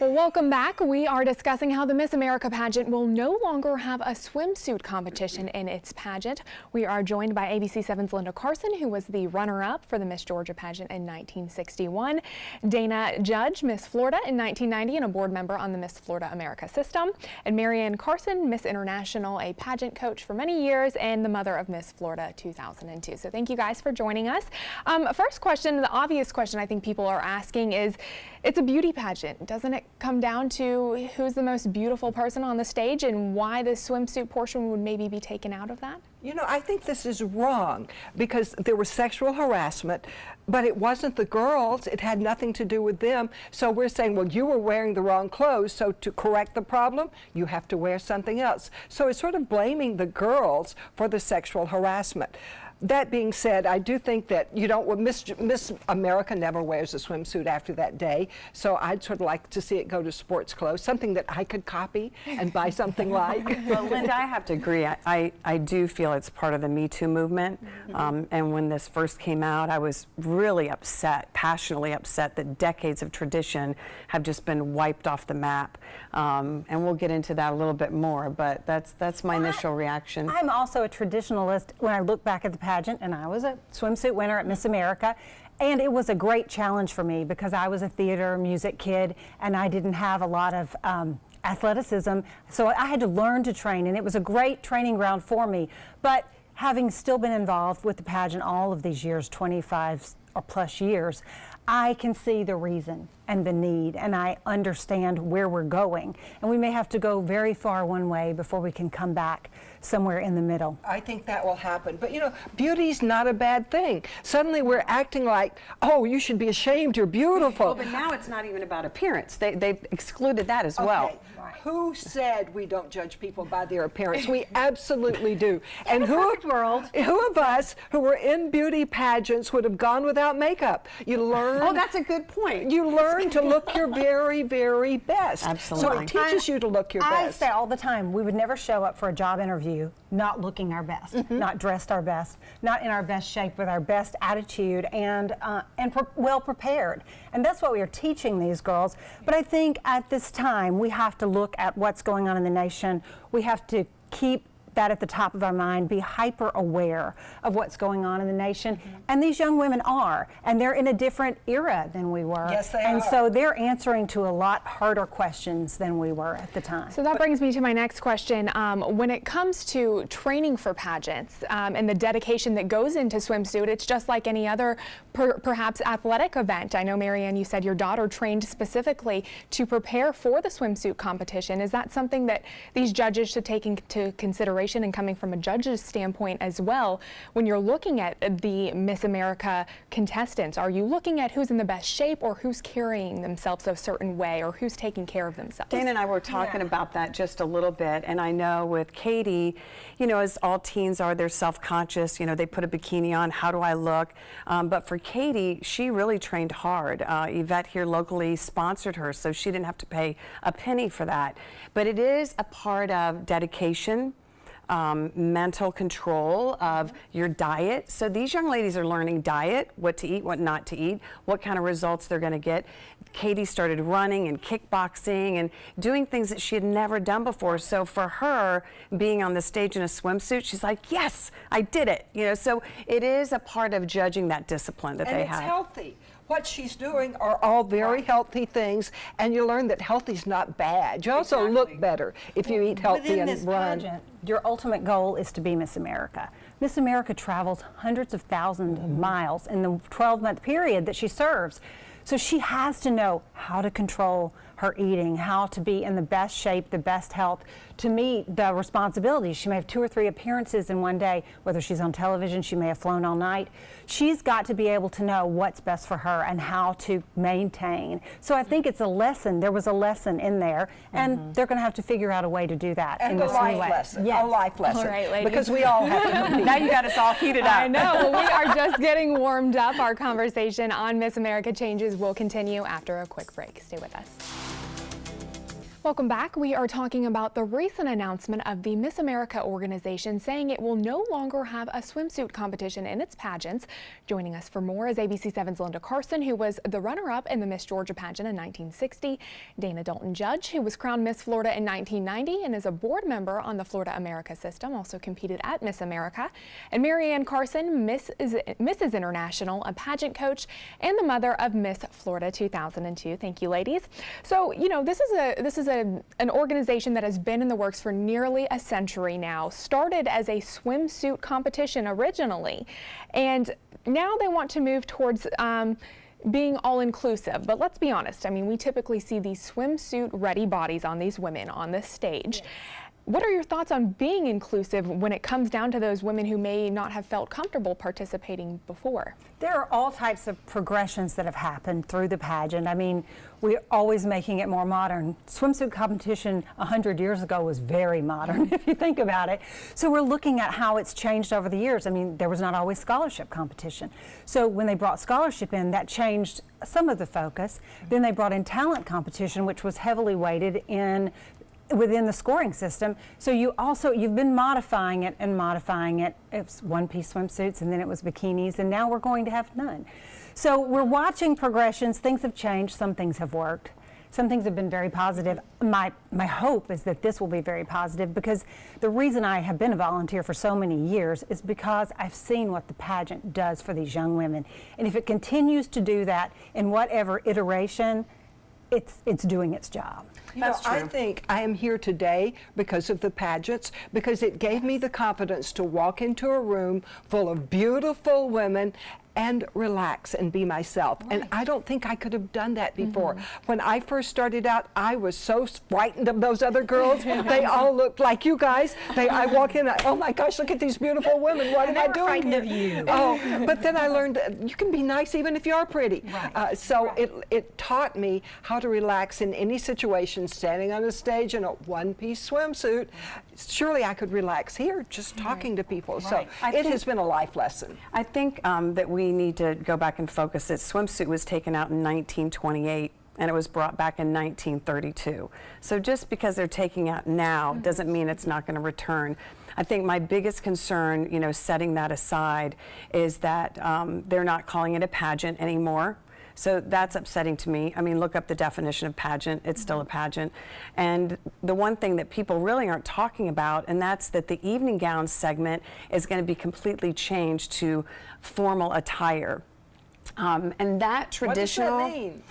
Well, welcome back. We are discussing how the Miss America pageant will no longer have a swimsuit competition in its pageant. We are joined by ABC7's Linda Carson, who was the runner-up for the Miss Georgia pageant in 1961, Dana Judge, Miss Florida in 1990, and a board member on the Miss Florida America system, and Marianne Carson, Miss International, a pageant coach for many years, and the mother of Miss Florida 2002. So thank you guys for joining us. First question, the obvious question I think people are asking is, it's a beauty pageant. Doesn't it come down to who's the most beautiful person on the stage and why the swimsuit portion would maybe be taken out of that? You know, I think this is wrong because there was sexual harassment, but it wasn't the girls. It had nothing to do with them. So we're saying, well, you were wearing the wrong clothes, so to correct the problem, you have to wear something else. So it's sort of blaming the girls for the sexual harassment. That being said, I do think that, you know, Miss America never wears a swimsuit after that day, so I'd sort of like to see it go to sports clothes, something that I could copy and buy something like. Well, Linda, I have to agree. I do feel it's part of the Me Too movement, and when this first came out, I was really upset, passionately upset that decades of tradition have just been wiped off the map, and we'll get into that a little bit more, but that's my initial reaction. I'm also a traditionalist when I look back at the pageant, and I was a swimsuit winner at Miss America, and it was a great challenge for me because I was a theater music kid and I didn't have a lot of athleticism, so I had to learn to train, and it was a great training ground for me. But having still been involved with the pageant all of these years, 25 or plus years, I can see the reason and the need, and I understand where we're going. And we may have to go very far one way before we can come back somewhere in the middle. I think that will happen. But you know, beauty's not a bad thing. Suddenly we're acting like, oh, you should be ashamed, you're beautiful. Well, but now it's not even about appearance. They've excluded that as well. Right. Who said we don't judge people by their appearance? We absolutely do. And who of us who were in beauty pageants would have gone without makeup? You learn. Oh, that's a good point. You learn to look your very, very best. Absolutely. So it teaches you to look your best. I say all the time, we would never show up for a job interview not looking our best, not dressed our best, not in our best shape, with our best attitude, and well prepared. And that's what we are teaching these girls. But I think at this time, we have to look at what's going on in the nation. We have to keep that at the top of our mind, be hyper aware of what's going on in the nation. And these young women are, and they're in a different era than we were. Yes, they are. And so they're answering to a lot harder questions than we were at the time. So that brings me to my next question. When it comes to training for pageants and the dedication that goes into swimsuit, it's just like any other perhaps athletic event. I know, Marianne, you said your daughter trained specifically to prepare for the swimsuit competition. Is that something that these judges should take into consideration, and coming from a judge's standpoint as well, when you're looking at the Miss America contestants? Are you looking at who's in the best shape, or who's carrying themselves a certain way, or who's taking care of themselves? Dana and I were talking about that just a little bit, and I know with Katie, you know, as all teens are, they're self-conscious. You know, they put a bikini on, how do I look? But for Katie, she really trained hard. Yvette here locally sponsored her, so she didn't have to pay a penny for that. But it is a part of dedication, mental control of your diet. So these young ladies are learning diet, what to eat, what not to eat, what kind of results they're going to get. Katie started running and kickboxing and doing things that she had never done before. So for her, being on the stage in a swimsuit, she's like, yes, I did it. You know, so it is a part of judging that discipline that they have. And it's healthy. What she's doing are all very healthy things, and you learn that healthy's not bad. You also look better if you eat healthy and this run. Pageant, your ultimate goal is to be Miss America. Miss America travels hundreds of thousands of miles in the 12-month period that she serves. So she has to know how to control her eating, how to be in the best shape, the best health, to meet the responsibilities. She may have 2 or 3 appearances in one day, whether she's on television, she may have flown all night. She's got to be able to know what's best for her and how to maintain. So I think it's a lesson. There was a lesson in there, and they're going to have to figure out a way to do that. And in a this life new way. lesson, Yes. a life lesson, All right, ladies. because we all have to compete. Now you got us all heated up. I know. Well, we are just getting warmed up. Our conversation on Miss America Changes will continue after a quick break. Stay with us. Welcome back. We are talking about the recent announcement of the Miss America organization saying it will no longer have a swimsuit competition in its pageants. Joining us for more is ABC 7's Linda Carson, who was the runner-up in the Miss Georgia pageant in 1960, Dana Dalton Judge, who was crowned Miss Florida in 1990 and is a board member on the Florida America system, also competed at Miss America, and Marianne Carson, Mrs. International, a pageant coach, and the mother of Miss Florida 2002. Thank you, ladies. So, you know, this is an organization that has been in the works for nearly a century now. Started as a swimsuit competition originally, and now they want to move towards being all-inclusive. But let's be honest, I mean, we typically see these swimsuit-ready bodies on these women on this stage. Yes. What are your thoughts on being inclusive when it comes down to those women who may not have felt comfortable participating before? There are all types of progressions that have happened through the pageant. I mean, we're always making it more modern. Swimsuit competition 100 years ago was very modern, if you think about it. So we're looking at how it's changed over the years. I mean, there was not always scholarship competition. So when they brought scholarship in, that changed some of the focus. Then they brought in talent competition, which was heavily weighted within the scoring system. So you've been modifying it and modifying it. It's one-piece swimsuits, and then it was bikinis, and now we're going to have none. So we're watching progressions. Things have changed. Some things have worked. Some things have been very positive. My hope is that this will be very positive, because the reason I have been a volunteer for so many years is because I've seen what the pageant does for these young women. And if it continues to do that in whatever iteration, it's doing its job. You know, I think I am here today because of the pageants, because it gave me the confidence to walk into a room full of beautiful women and relax and be myself. Right. And I don't think I could have done that before. When I first started out, I was so frightened of those other girls. They all looked like you guys. I walk in, oh my gosh, look at these beautiful women. What am I doing frightened here? Of you. Oh, but then I learned that you can be nice even if you are pretty. Right. It taught me how to relax in any situation, standing on a stage in a one-piece swimsuit. Surely I could relax here just talking to people. Right. So it has been a life lesson. I think that we need to go back and focus that swimsuit was taken out in 1928 and it was brought back in 1932. So just because they're taking out now doesn't mean it's not going to return. I think my biggest concern, you know, setting that aside, is that they're not calling it a pageant anymore. So that's upsetting to me. I mean, look up the definition of pageant. It's still a pageant. And the one thing that people really aren't talking about, and that's that the evening gown segment is going to be completely changed to formal attire. And that traditional... What does that mean?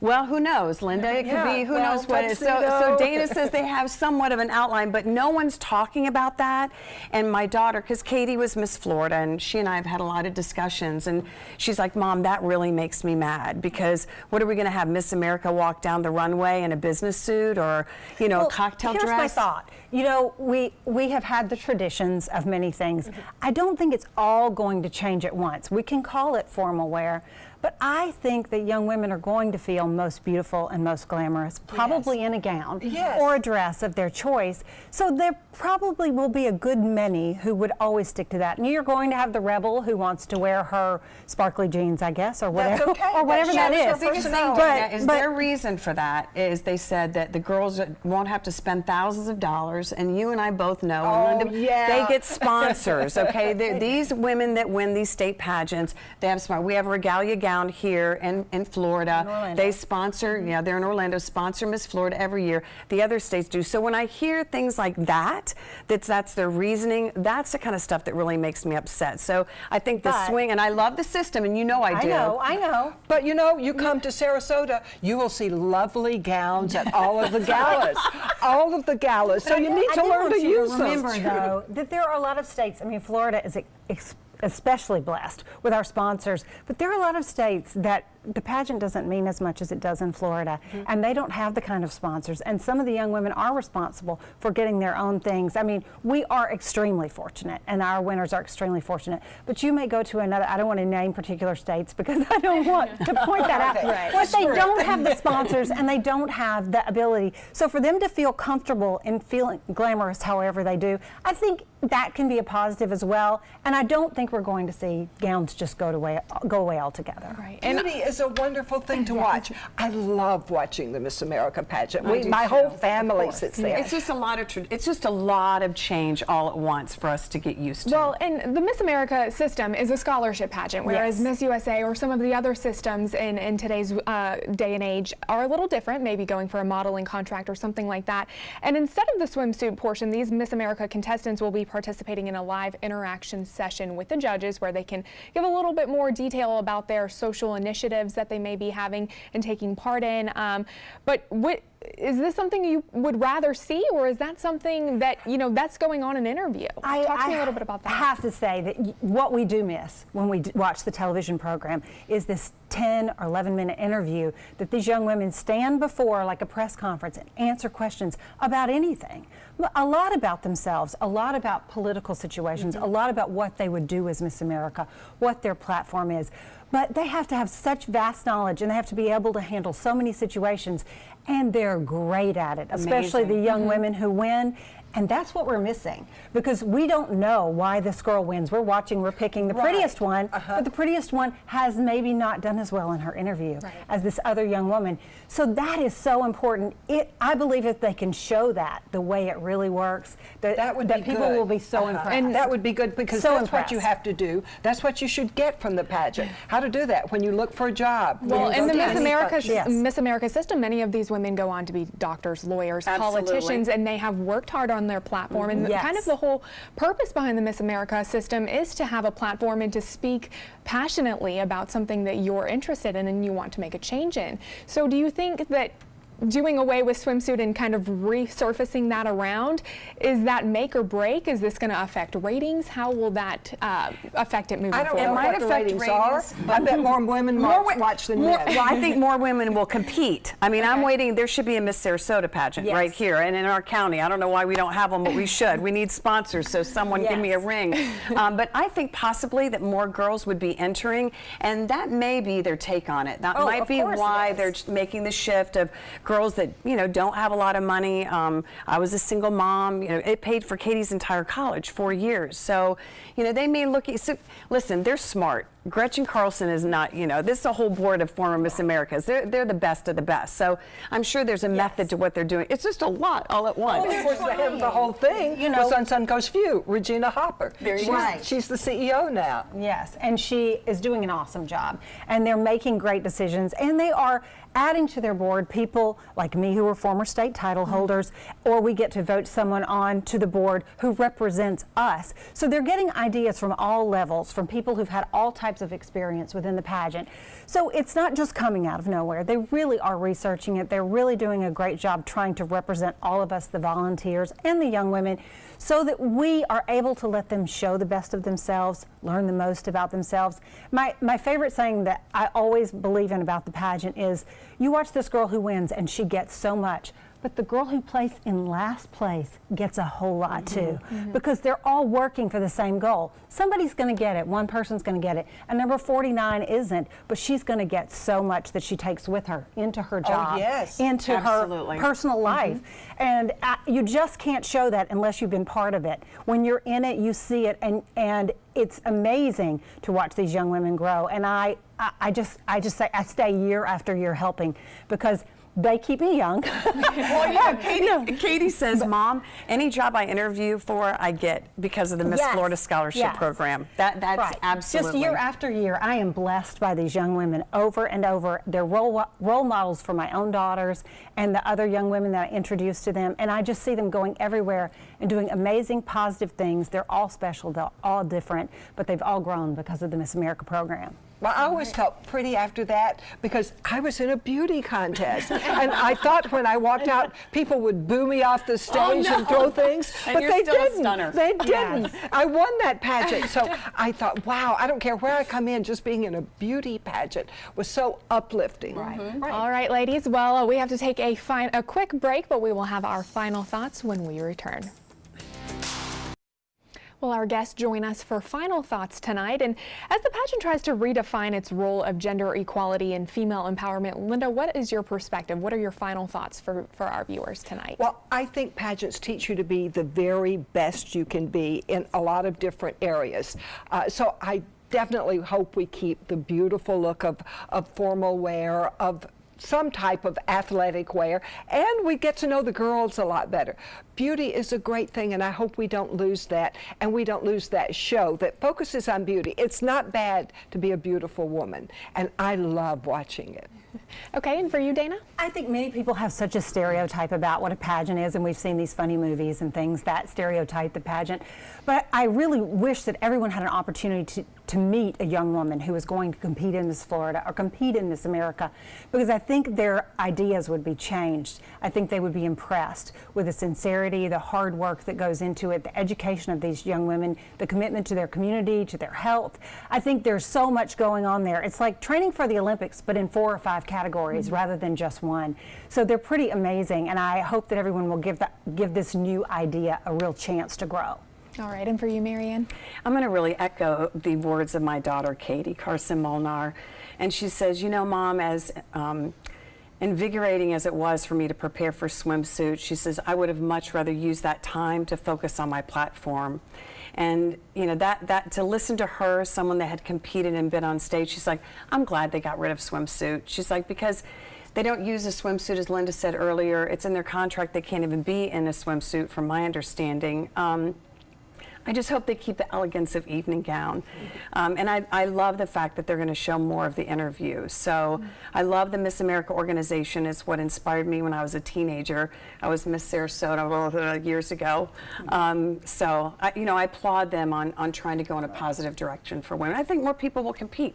Well, who knows, Linda? It could be, who knows what it is. So Dana says they have somewhat of an outline, but no one's talking about that. And my daughter, because Katie was Miss Florida, and she and I have had a lot of discussions, and she's like, Mom, that really makes me mad, because what are we going to have, Miss America walk down the runway in a business suit or, you know, a cocktail dress? Here's my thought. You know, we have had the traditions of many things. I don't think it's all going to change at once. We can call it formal wear, but I think that young women are going to feel most beautiful and most glamorous, probably in a gown or a dress of their choice. So there probably will be a good many who would always stick to that. And you're going to have the rebel who wants to wear her sparkly jeans, I guess, or whatever, or whatever that is. Their reason for that is they said that the girls won't have to spend thousands of dollars, and you and I both know, they get sponsors. Okay, these women that win these state pageants, they have we have a regalia gown here in Florida. They sponsor, they're in Orlando, sponsor Miss Florida every year. The other states do. So when I hear things like that's their reasoning, that's the kind of stuff that really makes me upset. So I think the swing, and I love the system, and you know I do. I know. But you know, you come to Sarasota, you will see lovely gowns at all of the galas. All of the galas. So you need to learn to use them. Remember, though, that there are a lot of states, I mean, Florida is especially blessed with our sponsors, but there are a lot of states that the pageant doesn't mean as much as it does in Florida, and they don't have the kind of sponsors, and some of the young women are responsible for getting their own things. I mean, we are extremely fortunate, and our winners are extremely fortunate, but you may go to another, I don't want to name particular states because I don't want to point that out, but they don't have the sponsors and they don't have the ability. So for them to feel comfortable and feeling glamorous however they do, I think that can be a positive as well, and I don't think think we're going to see gowns just go away altogether. Right. Beauty is a wonderful thing to watch. I love watching the Miss America pageant. My too, whole family sits there. It's just a lot of change all at once for us to get used to. Well, and the Miss America system is a scholarship pageant, whereas Miss USA or some of the other systems in today's day and age are a little different, maybe going for a modeling contract or something like that. And instead of the swimsuit portion, these Miss America contestants will be participating in a live interaction session with the judges where they can give a little bit more detail about their social initiatives that they may be having and taking part in. But is this something you would rather see, or is that something that, that's going on in an interview? Talk to me a little bit about that. I have to say that what we do miss when we watch the television program is this 10 or 11-minute interview that these young women stand before like a press conference and answer questions about anything. A lot about themselves, a lot about political situations, a lot about what they would do as Miss America, what their platform is. But they have to have such vast knowledge, and they have to be able to handle so many situations, and they're great at it, especially the young women who win. And that's what we're missing, because we don't know why this girl wins. We're picking the prettiest one, but the prettiest one has maybe not done as well in her interview as this other young woman. So that is so important. I believe if they can show that the way it really works, that people will be so impressed. And that would be good, because So that's what you have to do. That's what you should get from the pageant. How to do that when you look for a job. Well, in the Miss America system, many of these women go on to be doctors, lawyers, politicians, and they have worked hard on their platform. And kind of the whole purpose behind the Miss America system is to have a platform and to speak passionately about something that you're interested in and you want to make a change in. So do you think that doing away with swimsuit and kind of resurfacing that around, is that make or break? Is this going to affect ratings? How will that affect it moving forward? I don't know what the ratings are. I bet more women watch than men. Well, I think more women will compete. I mean, I'm waiting. There should be a Miss Sarasota pageant right here and in our county. I don't know why we don't have them, but we should. We need sponsors, so someone give me a ring. But I think possibly that more girls would be entering, and that may be their take on it. That might be why they're making the shift of girls that don't have a lot of money. I was a single mom. It paid for Katie's entire college, 4 years. So they may look at. So, listen, they're smart. Gretchen Carlson is not, this is a whole board of former Miss Americas. They're the best of the best. So I'm sure there's a method to what they're doing. It's just a lot all at once. Well, of course, the head of the whole thing was on Suncoast View, Regina Hopper. She's the CEO now. Yes, and she is doing an awesome job. And they're making great decisions, and they are adding to their board people like me who are former state title holders, or we get to vote someone on to the board who represents us. So they're getting ideas from all levels, from people who've had all types of experience within the pageant. So it's not just coming out of nowhere. They really are researching it. They're really doing a great job trying to represent all of us, the volunteers and the young women, so that we are able to let them show the best of themselves, learn the most about themselves. My favorite saying that I always believe in about the pageant is, you watch this girl who wins and she gets so much, but the girl who placed in last place gets a whole lot too, because they're all working for the same goal. Somebody's going to get it. One person's going to get it. And number 49 isn't, but she's going to get so much that she takes with her into her job, into her personal life. And you just can't show that unless you've been part of it. When you're in it, you see it, and it's amazing to watch these young women grow. And I just say I stay year after year helping, because they keep me young. Well, Katie says, Mom, any job I interview for, I get because of the Miss Florida Scholarship Program. That's absolutely. Just year after year, I am blessed by these young women over and over. They're role models for my own daughters and the other young women that I introduce to them. And I just see them going everywhere and doing amazing, positive things. They're all special. They're all different, but they've all grown because of the Miss America program. Well, I always felt pretty after that, because I was in a beauty contest. And I thought when I walked out, people would boo me off the stage and throw things. But they didn't. They didn't. I won that pageant. So I thought, wow, I don't care where I come in, just being in a beauty pageant was so uplifting. All right, ladies. Well, we have to take a quick break, but we will have our final thoughts when we return. Well, our guests join us for final thoughts tonight. And as the pageant tries to redefine its role of gender equality and female empowerment, Linda, what is your perspective? What are your final thoughts for our viewers tonight? Well, I think pageants teach you to be the very best you can be in a lot of different areas. So I definitely hope we keep the beautiful look of formal wear, of some type of athletic wear, and we get to know the girls a lot better. Beauty is a great thing, and I hope we don't lose that, and we don't lose that show that focuses on beauty. It's not bad to be a beautiful woman, and I love watching it. Okay, and for you, Dana? I think many people have such a stereotype about what a pageant is, and we've seen these funny movies and things that stereotype the pageant. But I really wish that everyone had an opportunity to meet a young woman who is going to compete in Miss Florida or compete in Miss America, because I think their ideas would be changed. I think they would be impressed with the sincerity, the hard work that goes into it, the education of these young women, the commitment to their community, to their health. I think there's so much going on there. It's like training for the Olympics, but in 4 or 5 categories rather than just one. So they're pretty amazing, and I hope that everyone will give this new idea a real chance to grow. All right, and for you, Marianne? I'm going to really echo the words of my daughter, Katie Carson Molnar. And she says, you know, Mom, as invigorating as it was for me to prepare for swimsuit, she says, I would have much rather used that time to focus on my platform. And, you know, that to listen to her, someone that had competed and been on stage, she's like, I'm glad they got rid of swimsuit. She's like, because they don't use a swimsuit, as Linda said earlier. It's in their contract. They can't even be in a swimsuit, from my understanding. I just hope they keep the elegance of evening gown. And I love the fact that they're going to show more of the interviews. So I love the Miss America organization. It's what inspired me when I was a teenager. I was Miss Sarasota years ago. So I applaud them on trying to go in a positive direction for women. I think more people will compete.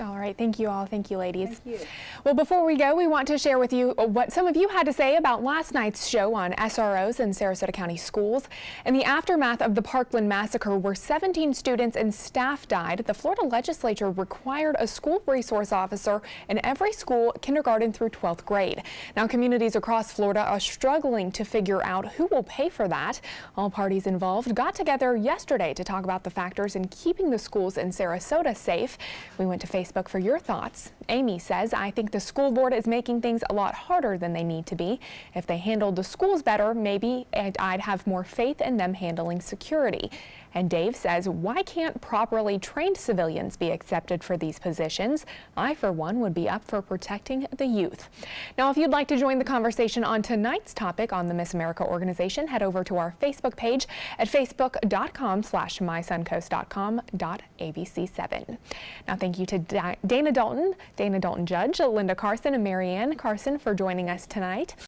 All right, thank you all. Thank you, ladies. Thank you. Well, before we go, we want to share with you what some of you had to say about last night's show on SROs in Sarasota County schools. In the aftermath of the Parkland massacre, where 17 students and staff died, the Florida legislature required a school resource officer in every school, kindergarten through 12th grade. Now, communities across Florida are struggling to figure out who will pay for that. All parties involved got together yesterday to talk about the factors in keeping the schools in Sarasota safe. We went to Facebook for your thoughts. Amy says, I think the school board is making things a lot harder than they need to be. If they handled the schools better, maybe I'd have more faith in them handling security. And Dave says, why can't properly trained civilians be accepted for these positions? I, for one, would be up for protecting the youth. Now, if you'd like to join the conversation on tonight's topic on the Miss America organization, head over to our Facebook page at facebook.com/mysuncoast.com.abc7. Now, thank you to Dana Dalton Judge, Linda Carson, and Marianne Carson for joining us tonight.